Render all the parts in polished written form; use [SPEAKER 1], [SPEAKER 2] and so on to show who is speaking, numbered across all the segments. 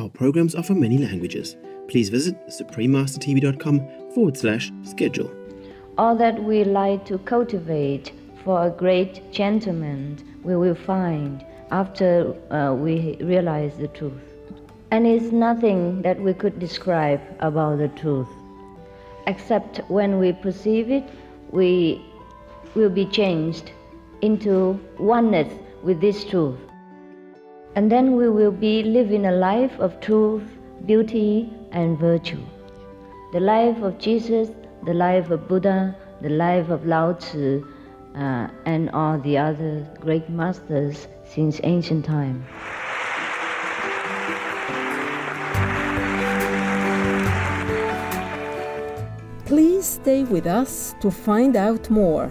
[SPEAKER 1] Our programs offer many languages. Please visit suprememastertv.com/schedule.
[SPEAKER 2] All that we like to cultivate for a great gentleman we will find after we realize the truth. And it's nothing that we could describe about the truth, except when we perceive it, we will be changed into oneness with this truth. And then we will be living a life of truth, beauty, and virtue. The life of Jesus, the life of Buddha, the life of Lao Tzu, and all the other great masters since ancient time.
[SPEAKER 3] Please stay with us to find out more.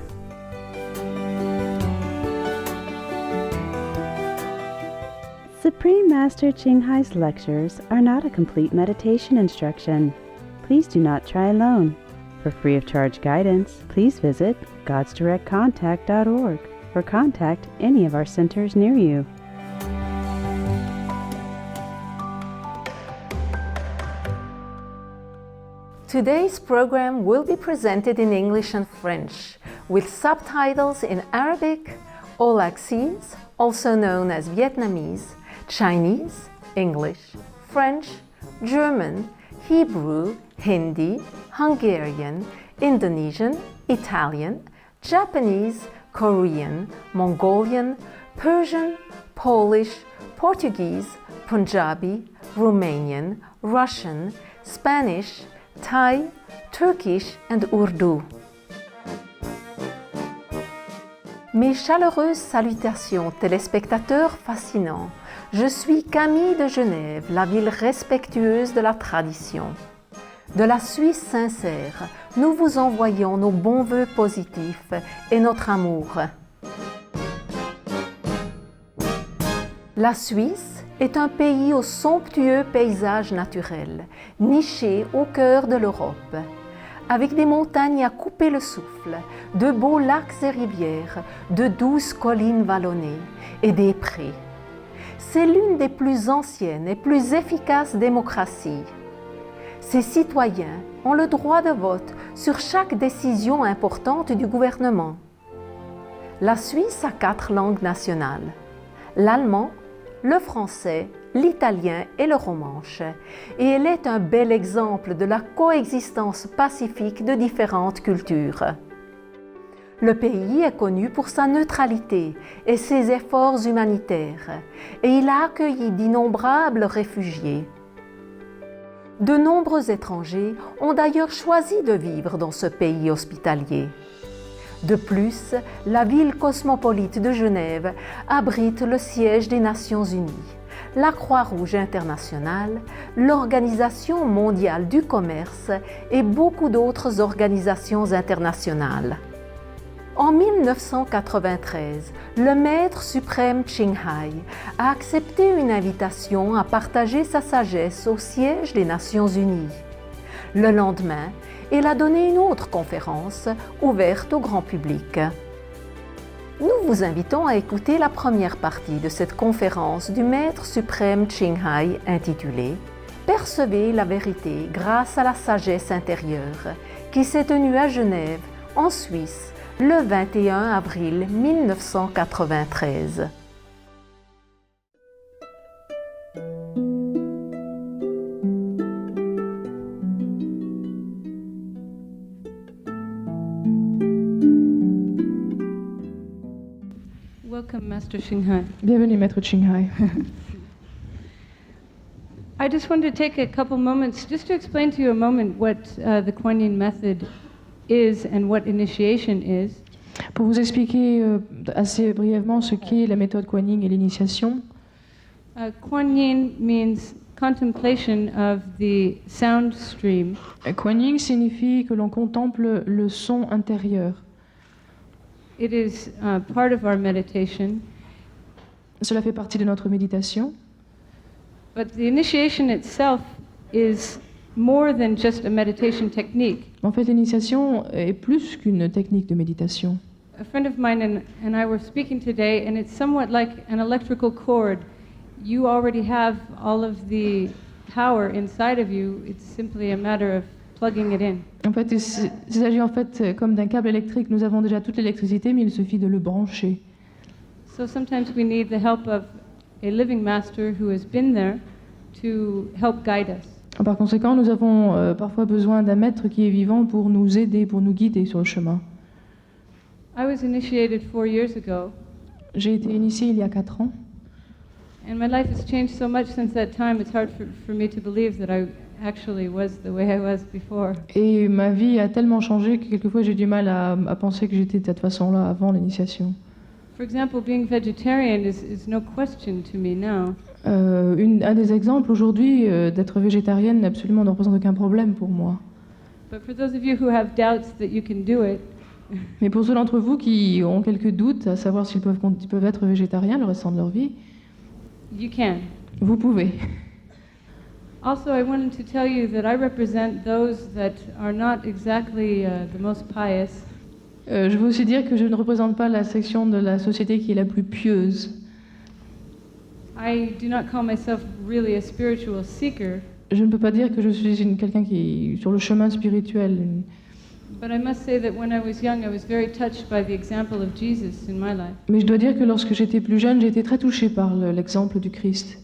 [SPEAKER 4] Supreme Master Ching Hai's lectures are not a complete meditation instruction. Please do not try alone. For free of charge guidance, please visit godsdirectcontact.org or contact any of our centers near you.
[SPEAKER 5] Today's program will be presented in English and French, with subtitles in Arabic, all axes, also known as Vietnamese, Chinese, English, French, German, Hebrew, Hindi, Hungarian, Indonesian, Italian, Japanese, Korean, Mongolian, Persian, Polish, Portuguese, Punjabi, Romanian, Russian, Spanish, Thai, Turkish, and Urdu. Mes chaleureuses salutations, téléspectateurs fascinants. Je suis Camille de Genève, la ville respectueuse de la tradition. De la Suisse sincère, nous vous envoyons nos bons vœux positifs et notre amour. La Suisse est un pays aux somptueux paysages naturels, niché au cœur de l'Europe, avec des montagnes à couper le souffle, de beaux lacs et rivières, de douces collines vallonnées et des prés. C'est l'une des plus anciennes et plus efficaces démocraties. Ses citoyens ont le droit de vote sur chaque décision importante du gouvernement. La Suisse a 4 langues nationales: l'allemand, le français, l'italien et le romanche, et elle est un bel exemple de la coexistence pacifique de différentes cultures. Le pays est connu pour sa neutralité et ses efforts humanitaires, et il a accueilli d'innombrables réfugiés. De nombreux étrangers ont d'ailleurs choisi de vivre dans ce pays hospitalier. De plus, la ville cosmopolite de Genève abrite le siège des Nations Unies, la Croix-Rouge internationale, l'Organisation mondiale du commerce et beaucoup d'autres organisations internationales. En 1993, le Maître suprême Ching Hai a accepté une invitation à partager sa sagesse au siège des Nations Unies. Le lendemain, il a donné une autre conférence ouverte au grand public. Nous vous invitons à écouter la première partie de cette conférence du Maître suprême Ching Hai intitulée « Percevez la vérité grâce à la sagesse intérieure » qui s'est tenue à Genève, en Suisse, le 21 avril 1993.
[SPEAKER 6] Welcome, Master Ching Hai.
[SPEAKER 7] Bienvenue, Maître Ching Hai.
[SPEAKER 6] I just wanted to take a couple moments just to explain to you a moment what the Kuan Yin method is and what initiation is.
[SPEAKER 7] Pour vous expliquer assez brièvement ce qu'est la méthode Kuan Yin et l'initiation.
[SPEAKER 6] Kuan Yin means contemplation of the sound stream.
[SPEAKER 7] Kuan Yin signifie que l'on contemple le son intérieur.
[SPEAKER 6] It is part of our meditation.
[SPEAKER 7] Cela fait partie de notre méditation.
[SPEAKER 6] But the initiation itself is more than just a meditation technique.
[SPEAKER 7] En fait, l'initiation est plus qu'une technique de méditation.
[SPEAKER 6] A friend of mine and I were speaking today, and it's somewhat like an electrical cord. you already have all of the power inside of you. It's simply a matter of plugging it in.
[SPEAKER 7] En fait, il s'agit en fait comme d'un câble électrique. Nous avons déjà toute l'électricité, mais il suffit de le brancher.
[SPEAKER 6] So sometimes we need the help of a living master who has been there to help guide us.
[SPEAKER 7] Par conséquent, nous avons parfois besoin d'un maître qui est vivant pour nous aider, pour nous guider sur le chemin.
[SPEAKER 6] I was initiated 4 years ago,
[SPEAKER 7] J'ai été initiée il y a 4 ans.
[SPEAKER 6] and my life has changed so much since that time, it's hard for me to believe that I actually was the way I was before.
[SPEAKER 7] Et ma vie a tellement changé que quelquefois j'ai du mal à penser que j'étais de cette façon-là avant l'initiation.
[SPEAKER 6] For example, being vegetarian is no question to me now.
[SPEAKER 7] Un des exemples aujourd'hui, d'être végétarienne absolument ne représente aucun problème pour moi.
[SPEAKER 6] But for those of you who have doubts that you can do it,
[SPEAKER 7] Mais pour ceux d'entre vous qui ont quelques doutes à savoir s'ils peuvent être végétariens le restant de leur vie,
[SPEAKER 6] you can.
[SPEAKER 7] vous pouvez.
[SPEAKER 6] Also, I wanted to tell you that I represent those that are not exactly the most pious.
[SPEAKER 7] Je veux aussi dire que je ne représente pas la section de la société qui est la plus pieuse.
[SPEAKER 6] I do not call myself really a spiritual seeker,
[SPEAKER 7] Je ne peux pas dire que je suis quelqu'un qui est sur le chemin spirituel.
[SPEAKER 6] but I must say that when I was young, I was very touched by the example of Jesus in my life.
[SPEAKER 7] Mais je dois dire que lorsque j'étais plus jeune, j'ai été très touchée par l'exemple du Christ.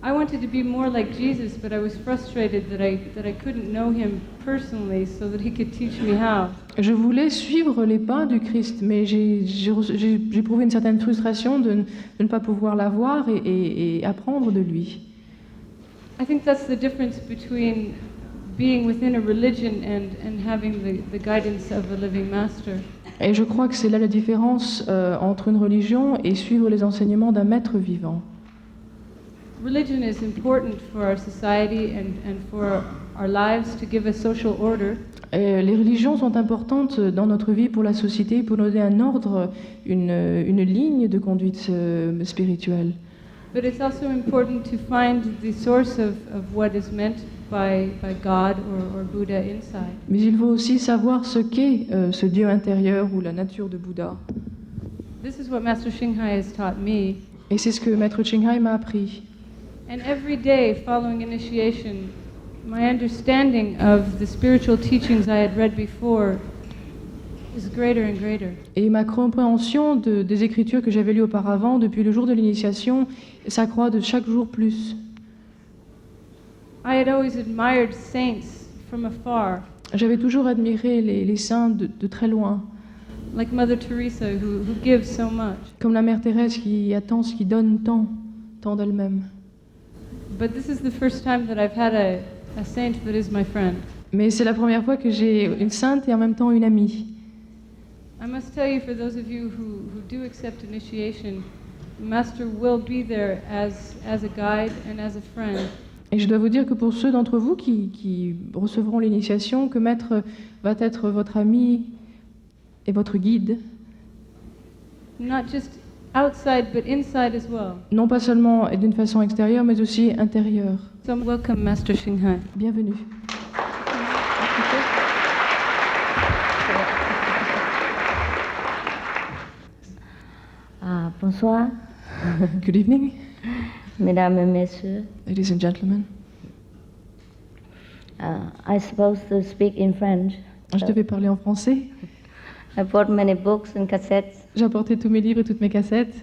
[SPEAKER 6] I wanted to be more like Jesus, but I was frustrated that I couldn't know him personally so that he could teach me how.
[SPEAKER 7] Je voulais suivre les pas du Christ, mais j'ai éprouvé une certaine frustration de ne pas pouvoir la voir et apprendre de lui.
[SPEAKER 6] I think that's the difference between being within a religion and having the guidance of a living master.
[SPEAKER 7] Et je crois que c'est là la différence entre une religion et suivre les enseignements d'un maître vivant.
[SPEAKER 6] Religion is important for our society and for our lives to give a social order.
[SPEAKER 7] Et les religions sont importantes dans notre vie pour la société, pour nous donner un ordre, une ligne de conduite spirituelle.
[SPEAKER 6] But it's also important to find the source of what is meant by God or Buddha inside.
[SPEAKER 7] Mais il faut aussi savoir ce qu'est ce Dieu intérieur ou la nature de Bouddha.
[SPEAKER 6] This is what Master Shinghai has taught me.
[SPEAKER 7] Et c'est ce que Maître Qinghai m'a appris.
[SPEAKER 6] And every day following initiation, my understanding of the spiritual teachings I had read before is greater and greater.
[SPEAKER 7] Et ma compréhension des écritures que j'avais lues auparavant, depuis le jour de l'initiation, s'accroît de chaque jour plus.
[SPEAKER 6] I had always admired saints from afar,
[SPEAKER 7] J'avais toujours admiré les saints de très loin,
[SPEAKER 6] like Mother Teresa, who gives so much.
[SPEAKER 7] comme la Mère Thérèse qui attend, qui donne tant d'elle-même.
[SPEAKER 6] But this is the first time that I've had a saint that is my friend.
[SPEAKER 7] Mais c'est la première fois que j'ai une sainte et en même temps une amie.
[SPEAKER 6] I must tell you, for those of you who do accept initiation, Master will be there as a guide and as a friend.
[SPEAKER 7] Et je dois vous dire que pour ceux d'entre vous qui recevront l'initiation, que Maître va être votre ami et votre guide,
[SPEAKER 6] Not just outside, but inside as well.
[SPEAKER 7] non pas seulement d'une façon extérieure, mais aussi intérieure.
[SPEAKER 6] So welcome, Master Shinghai.
[SPEAKER 7] Bienvenue.
[SPEAKER 2] Bonsoir,
[SPEAKER 7] Good evening,
[SPEAKER 2] mesdames et messieurs.
[SPEAKER 7] ladies and gentlemen.
[SPEAKER 2] I suppose to speak in French.
[SPEAKER 7] Je devais parler en français.
[SPEAKER 2] I bought many books and cassettes
[SPEAKER 7] J'ai apporté tous mes livres et toutes mes cassettes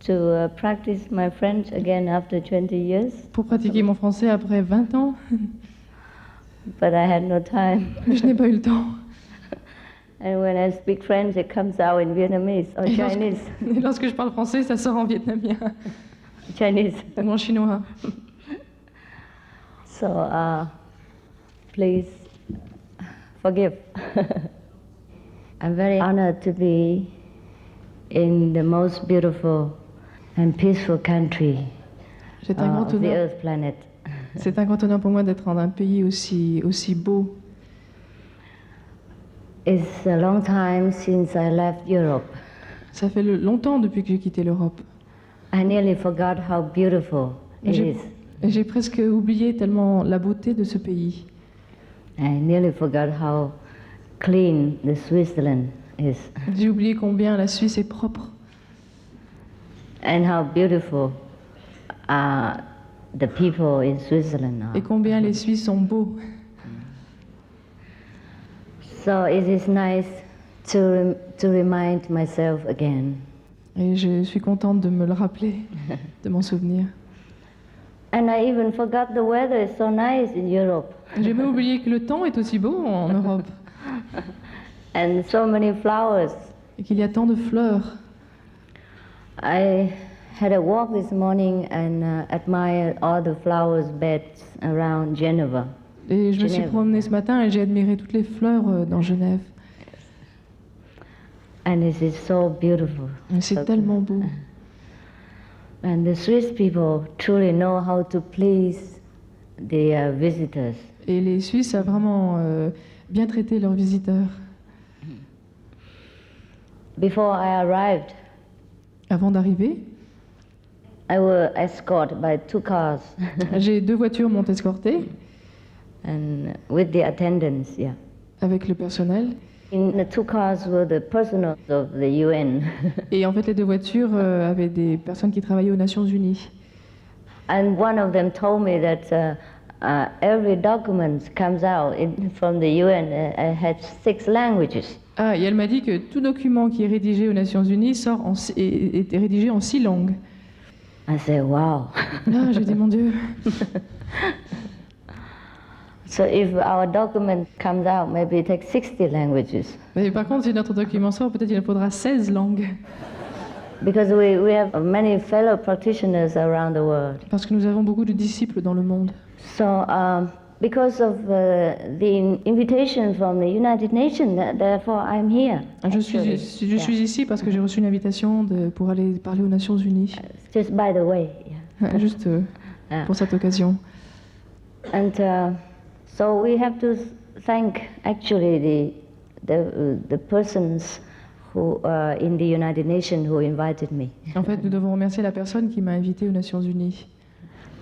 [SPEAKER 2] to practice my French again after 20 years,
[SPEAKER 7] pour pratiquer mon français après 20 ans,
[SPEAKER 2] but I had no time.
[SPEAKER 7] mais je n'ai pas eu le temps.
[SPEAKER 2] And when I speak French, it comes out in Vietnamese or
[SPEAKER 7] Et
[SPEAKER 2] Chinese.
[SPEAKER 7] Et lorsque je parle français, ça sort en vietnamien
[SPEAKER 2] Chinese.
[SPEAKER 7] ou en chinois.
[SPEAKER 2] So please forgive. I'm very honored to be in the most beautiful and peaceful country
[SPEAKER 7] C'est un grand
[SPEAKER 2] of the
[SPEAKER 7] honneur.
[SPEAKER 2] Earth planet.
[SPEAKER 7] C'est un grand honneur pour moi d'être dans un pays aussi beau.
[SPEAKER 2] It's a long time since I left Europe.
[SPEAKER 7] Ça fait longtemps depuis que j'ai quitté l'Europe.
[SPEAKER 2] I nearly forgot how beautiful it is.
[SPEAKER 7] J'ai presque oublié tellement la beauté de ce pays.
[SPEAKER 2] I nearly forgot how clean the Switzerland is
[SPEAKER 7] J'ai oublié combien la Suisse est propre
[SPEAKER 2] and how beautiful the people in Switzerland are.
[SPEAKER 7] et combien les Suisses sont beaux.
[SPEAKER 2] So it is nice to remind myself again.
[SPEAKER 7] Et je suis contente de me le rappeler, de m'en souvenir.
[SPEAKER 2] And I even forgot the weather is so nice in Europe.
[SPEAKER 7] J'ai même oublié que le temps est aussi beau en Europe
[SPEAKER 2] And so many flowers.
[SPEAKER 7] et qu'il y a tant de fleurs.
[SPEAKER 2] I had a walk this morning and admired all the flowers beds around Geneva.
[SPEAKER 7] Et je me suis
[SPEAKER 2] Genève.
[SPEAKER 7] promenée ce matin et j'ai admiré toutes les fleurs dans Genève.
[SPEAKER 2] And it is so beautiful.
[SPEAKER 7] Et c'est tellement beau.
[SPEAKER 2] And the Swiss people truly know how to please the visitors.
[SPEAKER 7] Et les Suisses savent vraiment bien traiter leurs visiteurs.
[SPEAKER 2] Before I arrived,
[SPEAKER 7] Avant d'arriver,
[SPEAKER 2] I was escorted by 2 cars
[SPEAKER 7] j'ai 2 voitures m'ont escortée
[SPEAKER 2] and with the attendants, yeah.
[SPEAKER 7] avec le personnel.
[SPEAKER 2] In the 2 cars were the personals of the UN.
[SPEAKER 7] Et en fait, les 2 voitures avaient des personnes qui travaillaient aux Nations Unies.
[SPEAKER 2] And one of them told me that every document comes out from the UN has 6 languages.
[SPEAKER 7] Ah, et elle m'a dit que tout document qui est rédigé aux Nations Unies est rédigé en 6 langues.
[SPEAKER 2] I said, wow.
[SPEAKER 7] Là, j'ai dit, mon Dieu.
[SPEAKER 2] So if our document comes out, maybe it takes 60 languages.
[SPEAKER 7] Mais par contre, si notre document sort, peut-être il faudra 16 langues.
[SPEAKER 2] Because we have many fellow practitioners around the world.
[SPEAKER 7] Parce que nous avons beaucoup de disciples dans le monde.
[SPEAKER 2] So because of the invitation from the United Nations, therefore I'm here.
[SPEAKER 7] Je suis ici parce que j'ai reçu une invitation pour aller parler aux Nations Unies.
[SPEAKER 2] Just by the way. Yeah.
[SPEAKER 7] Juste pour cette occasion.
[SPEAKER 2] And so we have to thank actually the persons who in the United Nations who invited me.
[SPEAKER 7] En fait, nous devons remercier la personne qui m'a invité aux Nations Unies.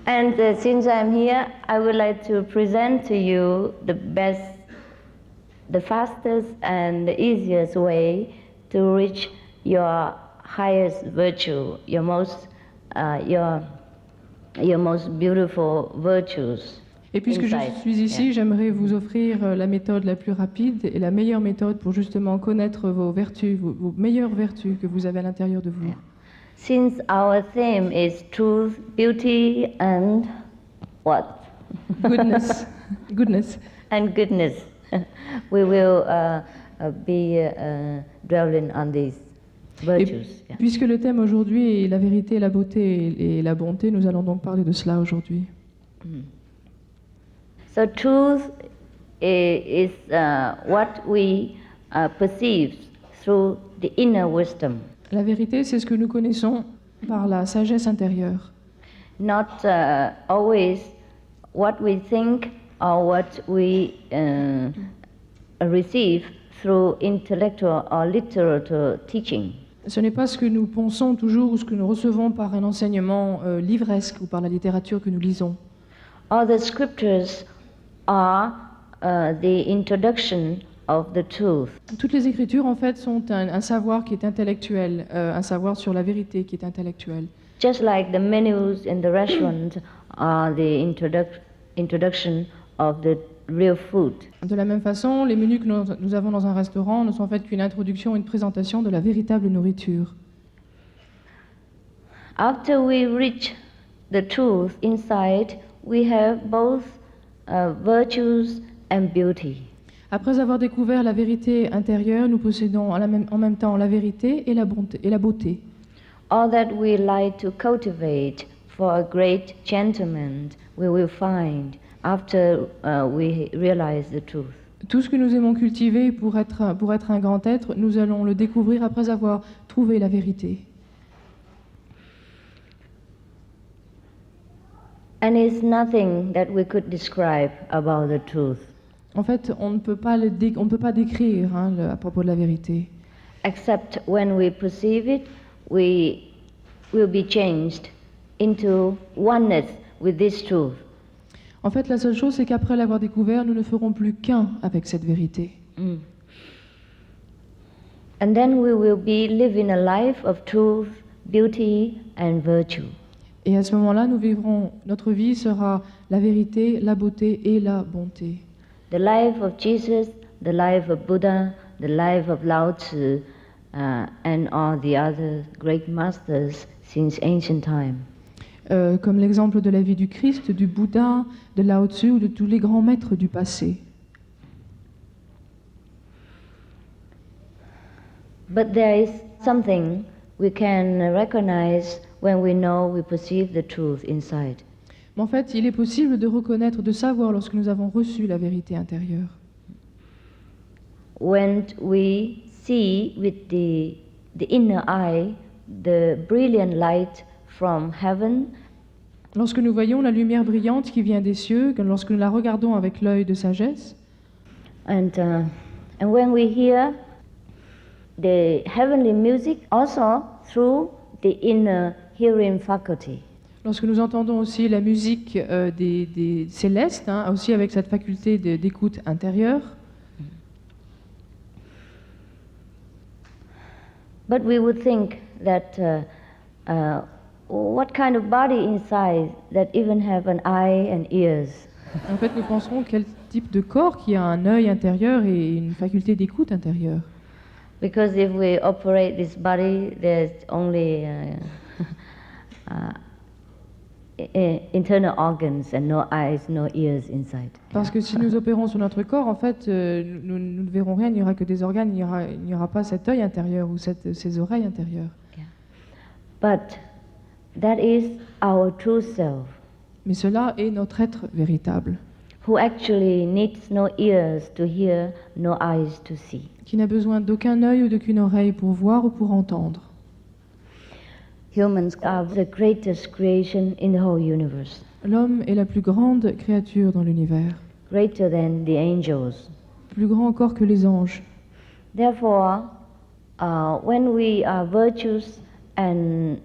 [SPEAKER 2] And since I'm here, I would like to present to you the best, the fastest and the easiest way to reach your highest virtue, your most beautiful virtues.
[SPEAKER 7] Et puisque je suis ici, j'aimerais vous offrir la méthode la plus rapide et la meilleure méthode pour justement connaître vos vertus, vos meilleures vertus que vous avez à l'intérieur de vous.
[SPEAKER 2] Since our theme is truth, beauty, and what?
[SPEAKER 7] Goodness. Goodness.
[SPEAKER 2] And goodness. We will be dwelling on these virtues.
[SPEAKER 7] Et puisque le thème aujourd'hui est la vérité, la beauté et la bonté, nous allons donc parler de cela aujourd'hui.
[SPEAKER 2] So truth is what we perceive through the inner wisdom.
[SPEAKER 7] La vérité, c'est ce que nous connaissons par la sagesse intérieure.
[SPEAKER 2] Not always what we think or what we receive through intellectual or literary teaching.
[SPEAKER 7] Ce n'est pas ce que nous pensons toujours ou ce que nous recevons par un enseignement livresque ou par la littérature que nous lisons.
[SPEAKER 2] All the scriptures are the introduction of the truth.
[SPEAKER 7] Toutes les écritures, en fait, sont un savoir qui est intellectuel, un savoir sur la vérité qui est intellectuel.
[SPEAKER 2] Just like the menus in the restaurant are the introduction of the real food.
[SPEAKER 7] De la même façon, les menus que nous avons dans un restaurant ne sont en fait qu'une introduction, une présentation de la véritable nourriture.
[SPEAKER 2] After we reach the truth inside, we have both virtues and beauty.
[SPEAKER 7] Après avoir découvert la vérité intérieure, nous possédons en même temps la vérité et la beauté.
[SPEAKER 2] All that we like to cultivate for a great gentleman, we will find after we realize the truth.
[SPEAKER 7] Tout ce que nous aimons cultiver pour être un grand être, nous allons le découvrir après avoir trouvé la vérité.
[SPEAKER 2] And it's nothing that we could describe about the truth.
[SPEAKER 7] En fait, on ne peut pas décrire à propos de la vérité.
[SPEAKER 2] Except when we perceive it, we will be changed into oneness with this truth.
[SPEAKER 7] En fait, la seule chose, c'est qu'après l'avoir découvert, nous ne ferons plus qu'un avec cette vérité.
[SPEAKER 2] And then we will be living a life of truth, beauty, and virtue.
[SPEAKER 7] Et à ce moment-là, nous vivrons, notre vie sera la vérité, la beauté et la bonté.
[SPEAKER 2] The life of Jesus, the life of Buddha, the life of Lao Tzu, and all the other great masters since ancient time.
[SPEAKER 7] Comme l'exemple de la vie du Christ, du Bouddha, de Lao Tzu ou de tous les grands maîtres du passé.
[SPEAKER 2] But there is something we can recognize when we know, we perceive the truth inside.
[SPEAKER 7] Mais en fait, il est possible de reconnaître, de savoir lorsque nous avons reçu la vérité intérieure.
[SPEAKER 2] When we see with the inner eye the brilliant light from heaven,
[SPEAKER 7] Lorsque nous voyons la lumière brillante qui vient des cieux, lorsque nous la regardons avec l'œil de sagesse,
[SPEAKER 2] and when we hear the heavenly music also through the inner hearing faculty.
[SPEAKER 7] lorsque nous entendons aussi la musique des célestes, aussi avec cette faculté d'écoute intérieure,
[SPEAKER 2] But we would think that what kind of body inside that even have an eye and ears?
[SPEAKER 7] en fait, nous penserons quel type de corps qui a un œil intérieur et une faculté d'écoute intérieure.
[SPEAKER 2] Because if we operate this body, there's only internal organs and no eyes, no ears inside.
[SPEAKER 7] Parce que si nous opérons sur notre corps, en fait, nous ne verrons rien, il n'y aura que des organes, il n'y aura pas cet œil intérieur ou ces oreilles intérieures.
[SPEAKER 2] But that is our true self,
[SPEAKER 7] Mais cela est notre être véritable,
[SPEAKER 2] who actually needs no ears to hear, no eyes to see.
[SPEAKER 7] qui n'a besoin d'aucun œil ou d'aucune oreille pour voir ou pour entendre.
[SPEAKER 2] Humans are the greatest creation in the whole universe,
[SPEAKER 7] L'homme est la plus grande créature dans l'univers,
[SPEAKER 2] greater than the angels.
[SPEAKER 7] plus grand encore que les anges.
[SPEAKER 2] Therefore, when we are virtuous and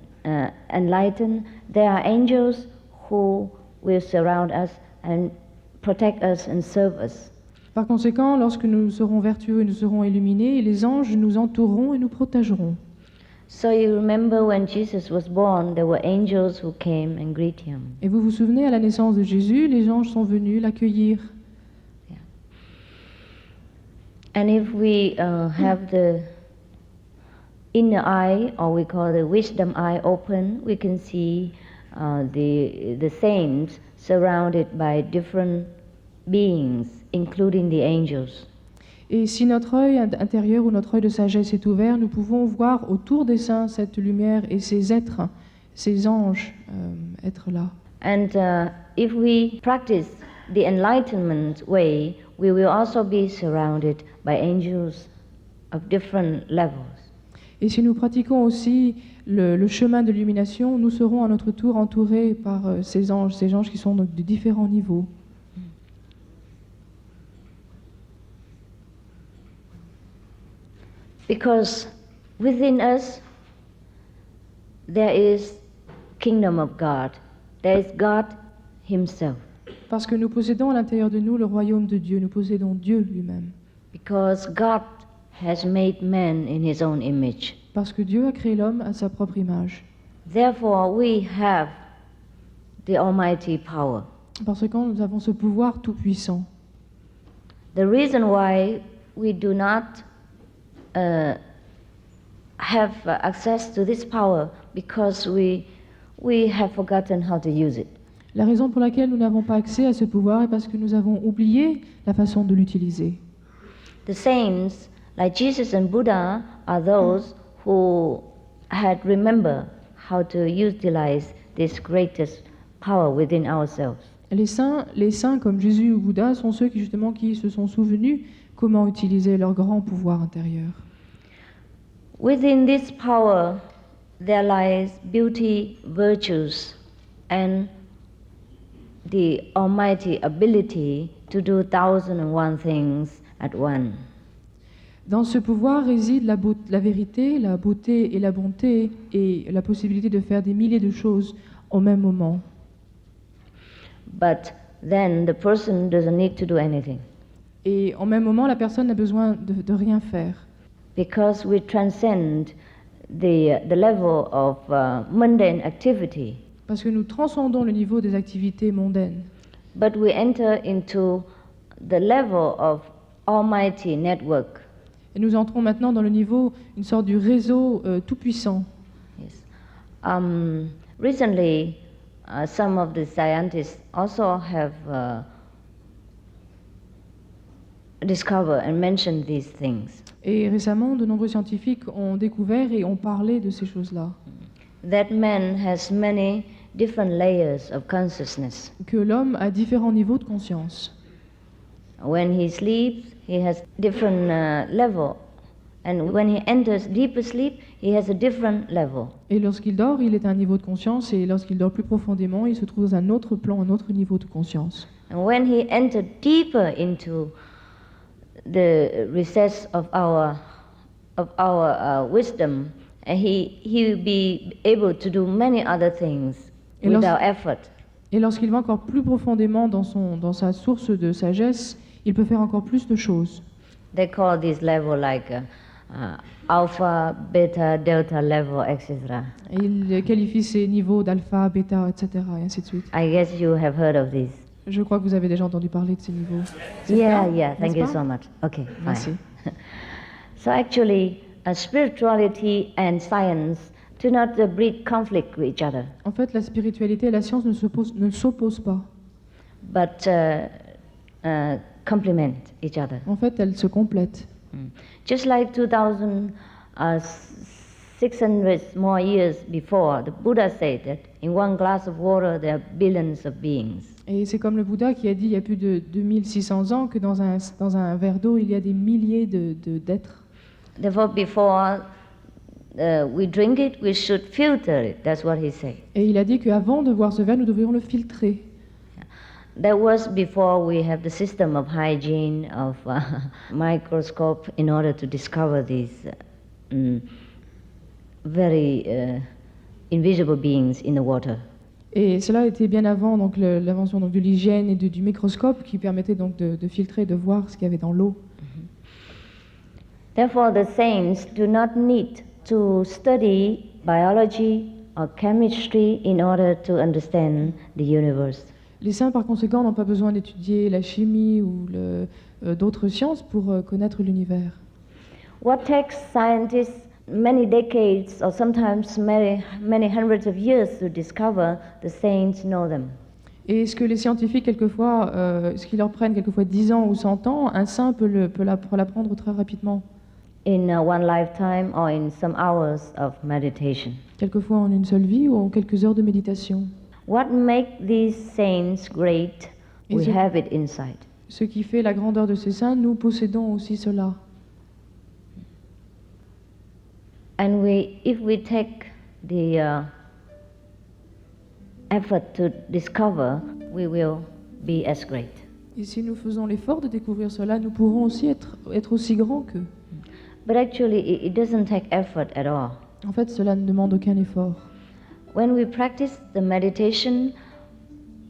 [SPEAKER 2] enlightened, there are angels who will surround us and protect us and serve us.
[SPEAKER 7] Par conséquent, lorsque nous serons vertueux et nous serons illuminés, les anges nous entoureront et nous protégeront.
[SPEAKER 2] So you remember when Jesus was born, there were angels who came and greet him.
[SPEAKER 7] Et vous vous souvenez, à la naissance de Jésus, les anges sont venus l'accueillir.
[SPEAKER 2] And if we have the inner eye, or we call the wisdom eye, open, we can see the saints surrounded by different beings, including the angels.
[SPEAKER 7] Et si notre œil intérieur ou notre œil de sagesse est ouvert, nous pouvons voir autour des saints cette lumière et ces êtres, ces anges être là.
[SPEAKER 2] And if we practice the enlightenment way, we will also be surrounded by angels of different levels.
[SPEAKER 7] Et si nous pratiquons aussi le chemin de l'illumination, nous serons à notre tour entourés par ces anges qui sont donc de différents niveaux.
[SPEAKER 2] Because within us there is kingdom of God. There is God himself.
[SPEAKER 7] Parce que nous possédons à l'intérieur de nous le royaume de Dieu, nous possédons Dieu lui-même.
[SPEAKER 2] Because God has made man in his own image.
[SPEAKER 7] Parce que Dieu a créé l'homme à sa propre image.
[SPEAKER 2] Therefore we have the almighty power.
[SPEAKER 7] Parce que nous avons ce pouvoir tout-puissant.
[SPEAKER 2] The reason why we do not have access to this power because we have forgotten how to use it.
[SPEAKER 7] La raison pour laquelle nous n'avons pas accès à ce pouvoir est parce que nous avons oublié la façon de l'utiliser.
[SPEAKER 2] The saints, like Jesus and Buddha, are those who had remembered how to utilize this greatest power within ourselves.
[SPEAKER 7] Les saints comme Jésus ou Bouddha sont ceux qui se sont souvenus comment utiliser leur grand pouvoir intérieur.
[SPEAKER 2] Within this power, there lies beauty, virtues, and the almighty ability to do 1,001 things at once.
[SPEAKER 7] Dans ce pouvoir réside la vérité, la beauté et la bonté et la possibilité de faire des milliers de choses au même moment.
[SPEAKER 2] But then the person doesn't need to do anything
[SPEAKER 7] Et en même moment, la personne n'a besoin de rien faire.
[SPEAKER 2] because we transcend the level of mundane activity
[SPEAKER 7] Parce que nous transcendons le niveau des activités mondaines.
[SPEAKER 2] but we enter into the level of Almighty network.
[SPEAKER 7] Et nous entrons maintenant dans le niveau, une sorte du réseau tout-puissant.
[SPEAKER 2] Yes. Recently, some of the scientists also have discovered and mentioned these things.
[SPEAKER 7] Et récemment, de nombreux scientifiques ont découvert et ont parlé de ces choses-là.
[SPEAKER 2] That man has many different layers of consciousness.
[SPEAKER 7] Que l'homme a différents niveaux de conscience.
[SPEAKER 2] When he sleeps, he has different level, and when he enters deeper sleep, he has a different level.
[SPEAKER 7] Et lorsqu'il dort, il est à un niveau de conscience, et lorsqu'il dort plus profondément, il se trouve dans un autre plan, un autre niveau de conscience.
[SPEAKER 2] And when he enters deeper into the recess of our wisdom, he will be able to do many other things
[SPEAKER 7] Et
[SPEAKER 2] without effort.
[SPEAKER 7] Et lorsqu'il va encore plus profondément dans sa source de sagesse, il peut faire encore plus de choses.
[SPEAKER 2] They call this level like alpha, beta, delta level, etc.
[SPEAKER 7] Et il qualifie ces niveaux d'alpha, bêta, etc. et ainsi de suite.
[SPEAKER 2] I guess you have heard of this.
[SPEAKER 7] Je crois que vous avez déjà entendu parler de ces niveaux.
[SPEAKER 2] Yeah, thank
[SPEAKER 7] n'est-ce
[SPEAKER 2] you
[SPEAKER 7] pas?
[SPEAKER 2] so much. Okay, fine.
[SPEAKER 7] Merci.
[SPEAKER 2] So actually, spirituality and science do not breed conflict with each other,
[SPEAKER 7] En fait, la spiritualité et la science ne s'opposent pas.
[SPEAKER 2] but complement each other.
[SPEAKER 7] En fait, elles se complètent.
[SPEAKER 2] Just like 2,600 more years before, the Buddha said that in one glass of water there are billions of beings.
[SPEAKER 7] Et c'est comme le Bouddha qui a dit il y a plus de 2600 ans que dans un verre d'eau, il y a des milliers d'êtres.
[SPEAKER 2] Therefore, before we drink it, we should filter it. That's what he said.
[SPEAKER 7] Et il a dit qu'avant de boire ce verre, nous devrions le filtrer.
[SPEAKER 2] That was before we have the system of hygiene, of microscope, in order to discover these very invisible beings in the water.
[SPEAKER 7] Et cela était bien avant donc l'invention donc de l'hygiène et du microscope qui permettait donc de filtrer, de voir ce qu'il y avait dans l'eau.
[SPEAKER 2] Therefore, the saints do not need to study biology or chemistry in order to understand the universe.
[SPEAKER 7] Les saints, par conséquent, n'ont pas besoin d'étudier la chimie ou d'autres sciences pour connaître l'univers.
[SPEAKER 2] What takes scientists many decades or sometimes many hundreds of years to discover, the saints know them.
[SPEAKER 7] Et ce que les scientifiques, quelquefois, ce qui leur prennent quelquefois 10 ans ou 100 ans, un saint peut l'apprendre très rapidement.
[SPEAKER 2] In one lifetime or in some hours of meditation.
[SPEAKER 7] Quelquefois en une seule vie ou en quelques heures de méditation.
[SPEAKER 2] What makes these saints great? We
[SPEAKER 7] Is it-
[SPEAKER 2] have it inside.
[SPEAKER 7] Ce qui fait la grandeur de ces saints, nous possédons aussi cela.
[SPEAKER 2] And if we take the effort to discover, we will be as great.
[SPEAKER 7] Et si nous faisons l'effort de découvrir cela, nous pourrons aussi être aussi grands qu'eux.
[SPEAKER 2] But actually, it doesn't take effort at all.
[SPEAKER 7] En fait, cela ne demande aucun effort.
[SPEAKER 2] When we practice the meditation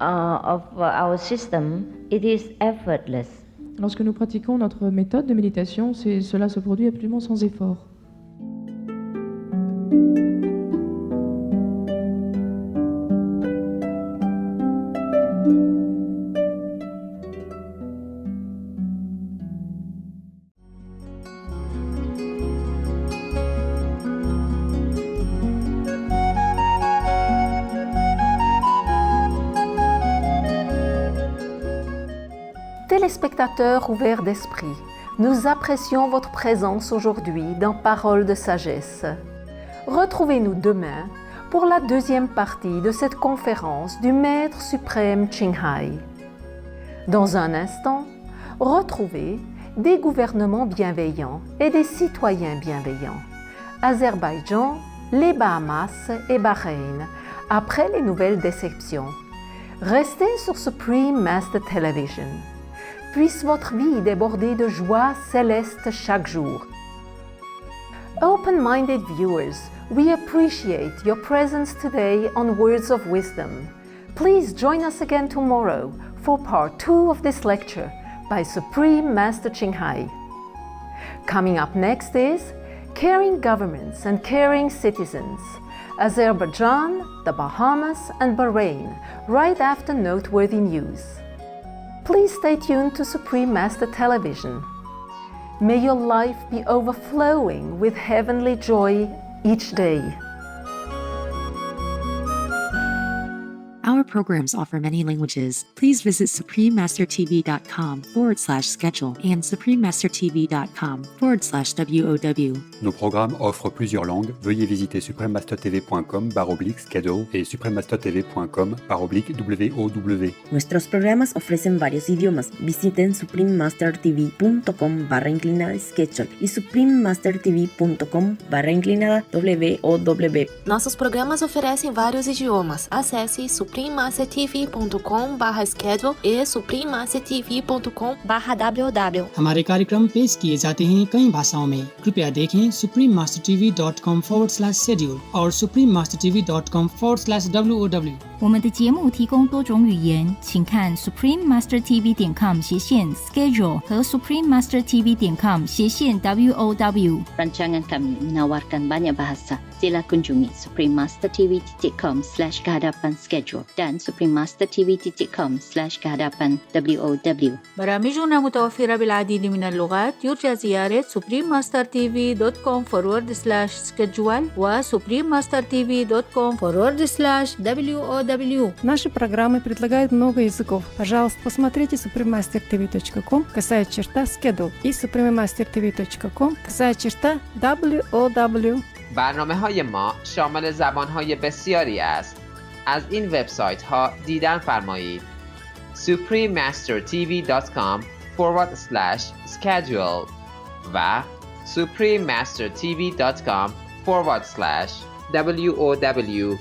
[SPEAKER 2] of our system, it is effortless.
[SPEAKER 7] Lorsque nous pratiquons notre méthode de méditation, cela se produit absolument sans effort.
[SPEAKER 5] Téléspectateurs ouverts d'esprit, nous apprécions votre présence aujourd'hui dans Paroles de sagesse. Retrouvez-nous demain pour la deuxième partie de cette conférence du Maître suprême Ching Hai. Dans un instant, retrouvez des gouvernements bienveillants et des citoyens bienveillants. Azerbaïdjan, les Bahamas et Bahreïn, après les nouvelles déceptions. Restez sur Supreme Master Television. Puisse votre vie déborder de joie céleste chaque jour. Open-minded viewers, we appreciate your presence today on Words of Wisdom. Please join us again tomorrow for part 2 of this lecture by Supreme Master Ching Hai. Coming up next is Caring Governments and Caring Citizens, Azerbaijan, the Bahamas, and Bahrain, right after noteworthy news. Please stay tuned to Supreme Master Television. May your life be overflowing with heavenly joy each day.
[SPEAKER 8] Our programs offer many languages. Please visit suprememastertv.com/schedule and suprememastertv.com/WOW.
[SPEAKER 9] Nos programmes offrent plusieurs langues. Veuillez visiter suprememastertv.com/schedule et suprememastertv.com/WOW.
[SPEAKER 10] Nuestros programas ofrecen varios idiomas. Visiten suprememastertv.com/schedule y suprememastertv.com/WOW.
[SPEAKER 11] Nossos programas oferecem vários idiomas. Acesse suprememastertv.com/schedule e suprememastertv.com/WOW.
[SPEAKER 12] हमारे कार्यक्रम पेश किए जाते हैं कई भाषाओं में। कृपया देखें suprememastertv.com/schedule और suprememastertv.com/WOW。
[SPEAKER 13] 我们的节目提供多种语言，请看 suprememastertv.com/schedule 和 suprememastertv.com/WOW。
[SPEAKER 14] Rancangan kami menawarkan banyak bahasa. Sila kunjungi suprememastertv.com/kehadapan-schedule dan suprememastertv.com/kehadapan-WOW.
[SPEAKER 15] برامجنا متوفرة بالعديد من اللغات. يرجى زيارة suprememastertv.com/schedule و suprememastertv.com/WOW.
[SPEAKER 3] Наши программы предлагают много языков. Пожалуйста, посмотрите suprememastertv.com/schedule и suprememastertv.com/WOW.
[SPEAKER 16] برنامه‌های ما شامل زبان‌های بسیاری است. از این وبسایت ها دیدن فرمایید: suprememastertv.com/schedule و suprememastertv.com/WOW.